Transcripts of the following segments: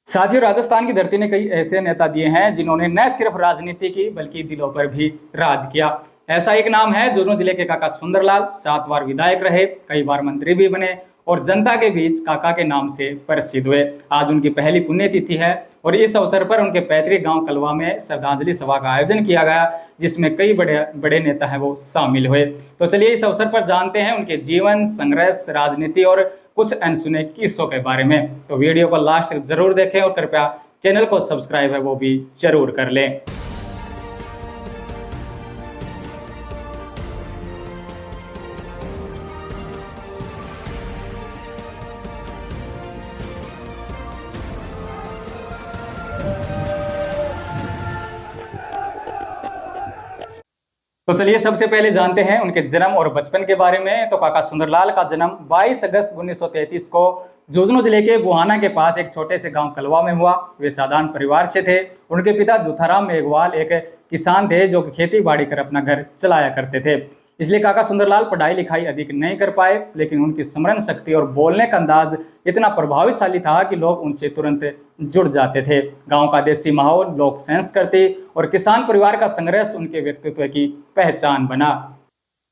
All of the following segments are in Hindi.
साथियों, राजस्थान की धरती ने कई ऐसे नेता दिए हैं जिन्होंने न सिर्फ राजनीति की बल्कि दिलों पर भी राज किया। ऐसा एक नाम है झुंझुनू जिले के काका सुंदरलाल। 7 बार विधायक रहे, कई बार मंत्री भी बने और जनता के बीच काका के नाम से प्रसिद्ध हुए। आज उनकी पहली पुण्यतिथि है और इस अवसर पर उनके पैतृक गांव कलवा में श्रद्धांजलि सभा का आयोजन किया गया, जिसमें कई बड़े बड़े नेता हैं वो शामिल हुए। तो चलिए इस अवसर पर जानते हैं उनके जीवन, संघर्ष, राजनीति और कुछ अनसुने किस्सों के बारे में। तो वीडियो को लास्ट तक जरूर देखें और कृपया चैनल को सब्सक्राइब है वो भी जरूर कर लें। तो चलिए सबसे पहले जानते हैं उनके जन्म और बचपन के बारे में। तो काका सुंदरलाल का जन्म 22 अगस्त 1933 को झुंझुनू जिले के बुहाना के पास एक छोटे से गांव कलवा में हुआ। वे साधारण परिवार से थे। उनके पिता जुथाराम मेघवाल एक किसान थे जो खेती बाड़ी कर अपना घर चलाया करते थे। इसलिए काका सुंदरलाल पढ़ाई लिखाई अधिक नहीं कर पाए, लेकिन उनकी स्मरण शक्ति और बोलने का अंदाज इतना प्रभावशाली था कि लोग उनसे तुरंत जुड़ जाते थे। गांव का देसी माहौल, लोक संस्कृति और किसान परिवार का संघर्ष उनके व्यक्तित्व की पहचान बना।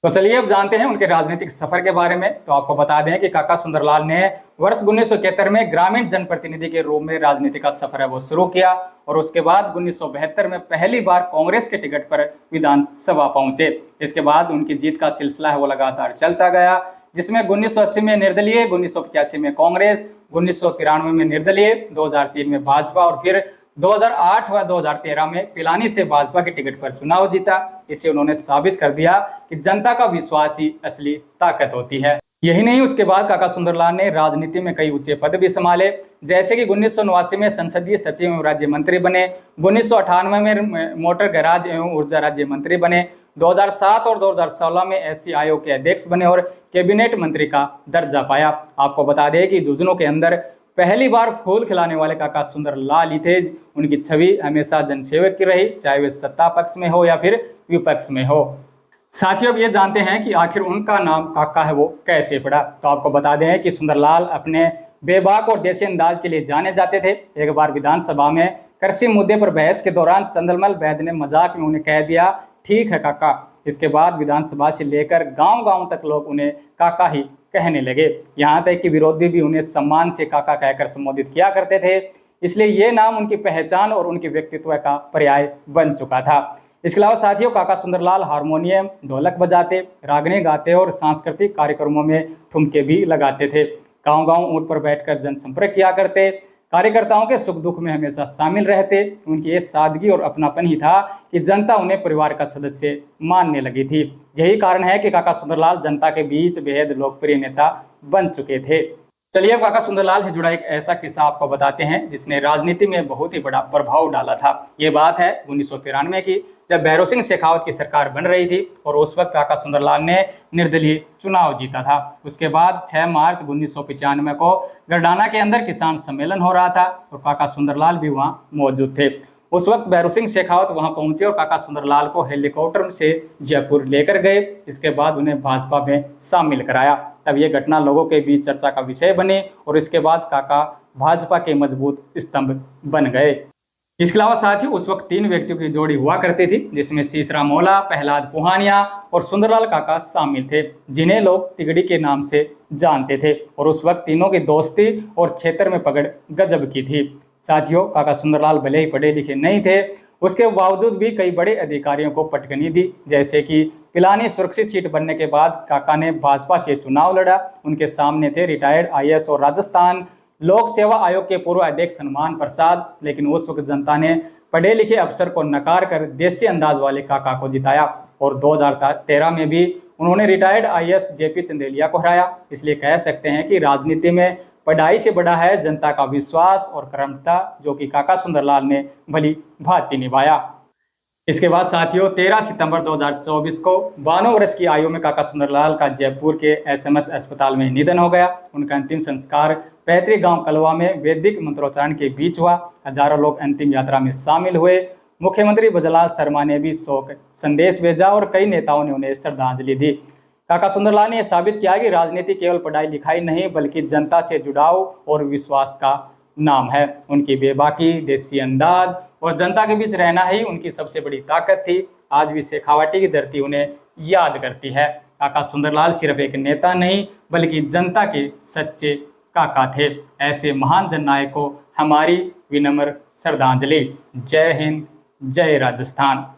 तो चलिए अब जानते हैं उनके राजनीतिक सफर के बारे में। तो आपको बता दें कि काका सुंदरलाल ने वर्ष 1971 में ग्रामीण जनप्रतिनिधि के रूप में राजनीति का सफर है वो शुरू किया और उसके बाद 1972 में पहली बार कांग्रेस के टिकट पर विधानसभा पहुंचे। इसके बाद उनकी जीत का सिलसिला है वो लगातार चलता गया, जिसमें 1980 में निर्दलीय, 1985 में कांग्रेस, 1993 में निर्दलीय, 2003 में भाजपा और फिर 2008 व 2013 में पिलानी से भाजपा के टिकट पर चुनाव जीता। इससे उन्होंने साबित कर दिया कि जनता का विश्वास ही असली ताकत होती है। यही नहीं, उसके बाद काका सुंदरलाल ने राजनीति में कई ऊंचे पद भी संभाले, जैसे कि 1989 में संसदीय सचिव एवं राज्य मंत्री बने, 1998 में मोटर गैराज एवं ऊर्जा राज्य मंत्री बने, 2007 और 2016 में एससी आयोग के अध्यक्ष बने और कैबिनेट मंत्री का दर्जा पाया। आपको बता दें कि झुंझुनू के अंदर पहली बार फूल खिलाने वाले काका सुंदरलाल ही थे। उनकी छवि हमेशा जनसेवक की रही, चाहे वे सत्ता पक्ष में हो या फिर विपक्ष में हो। साथियों, अब ये जानते हैं कि आखिर उनका नाम काका है वो कैसे पड़ा। तो आपको बता दें कि सुंदरलाल अपने बेबाक और देसी अंदाज के लिए जाने जाते थे। एक बार विधानसभा में कृषि मुद्दे पर बहस के दौरान चंद्रमल वैद ने मजाक में उन्हें कह दिया, ठीक है काका। इसके बाद विधानसभा से लेकर गांव-गांव तक लोग उन्हें काका ही कहने लगे। यहाँ तक कि विरोधी भी उन्हें सम्मान से काका कहकर संबोधित किया करते थे। इसलिए ये नाम उनकी पहचान और उनके व्यक्तित्व का पर्याय बन चुका था। इसके अलावा साथियों, काका सुंदरलाल हारमोनियम, ढोलक बजाते, रागने गाते और सांस्कृतिक कार्यक्रमों में ठुमके भी लगाते थे। गांव-गांव ऊंट पर बैठकर जनसंपर्क किया करते, कार्यकर्ताओं के सुख दुख में हमेशा शामिल रहते। उनकी ये सादगी और अपनापन ही था कि जनता उन्हें परिवार का सदस्य मानने लगी थी। यही कारण है कि काका सुंदरलाल जनता के बीच बेहद लोकप्रिय नेता बन चुके थे। चलिए अब काका सुंदरलाल से जुड़ा एक ऐसा किस्सा आपको बताते हैं जिसने राजनीति में बहुत ही बड़ा प्रभाव डाला था। ये बात है 1993 की, जब भैरों सिंह शेखावत की सरकार बन रही थी और उस वक्त काका सुंदरलाल ने निर्दलीय चुनाव जीता था। उसके बाद 6 मार्च 1995 को गरडाना के अंदर किसान सम्मेलन हो रहा था और काका सुंदरलाल भी वहाँ मौजूद थे। उस वक्त भैरों सिंह शेखावत वहां पहुंचे और काका सुंदरलाल को हेलीकॉप्टर से जयपुर लेकर गए। इसके बाद उन्हें भाजपा में शामिल कराया। तब ये घटना लोगों के बीच चर्चा का विषय बनी और इसके बाद काका भाजपा के मजबूत स्तंभ बन गए। इसके अलावा साथ ही उस वक्त 3 व्यक्तियों की जोड़ी हुआ करती थी, जिसमें सीसरा मोला, प्रहलाद पुहानिया और सुंदरलाल काका शामिल थे, जिन्हें लोग तिगड़ी के नाम से जानते थे। और उस वक्त तीनों की दोस्ती और क्षेत्र में पकड़ गजब की थी। साथियों, काका सुंदरलाल भले ही पढ़े लिखे नहीं थे, उसके बावजूद भी कई बड़े अधिकारियों को पटकनी दी। जैसे कि पिलानी सुरक्षित सीट बनने के बाद काका ने भाजपा से चुनाव लड़ा। उनके सामने थे रिटायर्ड आईएएस और राजस्थान लोक सेवा आयोग के पूर्व अध्यक्ष हनुमान प्रसाद। लेकिन उस वक्त जनता ने पढ़े लिखे अफसर को नकार कर देसी अंदाज वाले काका को जिताया और 2013 में भी उन्होंने रिटायर्ड आईएएस जेपी चंदेलिया को हराया। इसलिए कह सकते हैं कि राजनीति में पढ़ाई से बड़ा है जनता का विश्वास और कर्मठता, जो कि काका सुंदरलाल ने भली भांति निभाया। इसके बाद साथियों, 13 सितंबर 2024 को 92 वर्ष की आयु में काका सुंदरलाल का जयपुर के एसएमएस अस्पताल में निधन हो गया। उनका अंतिम संस्कार पैतृक गांव कलवा में वैदिक मंत्रोच्चारण के बीच हुआ। हजारों लोग अंतिम यात्रा में शामिल हुए। मुख्यमंत्री ब्रजलाल शर्मा ने भी शोक संदेश भेजा और कई नेताओं ने उन्हें श्रद्धांजलि दी। काका सुंदरलाल ने यह साबित किया कि राजनीति केवल पढ़ाई लिखाई नहीं बल्कि जनता से जुड़ाव और विश्वास का नाम है। उनकी बेबाकी, देसी अंदाज और जनता के बीच रहना ही उनकी सबसे बड़ी ताकत थी। आज भी शेखावाटी की धरती उन्हें याद करती है। काका सुंदरलाल सिर्फ एक नेता नहीं बल्कि जनता के सच्चे काका थे। ऐसे महान जननायक को हमारी विनम्र श्रद्धांजलि। जय हिंद, जय राजस्थान।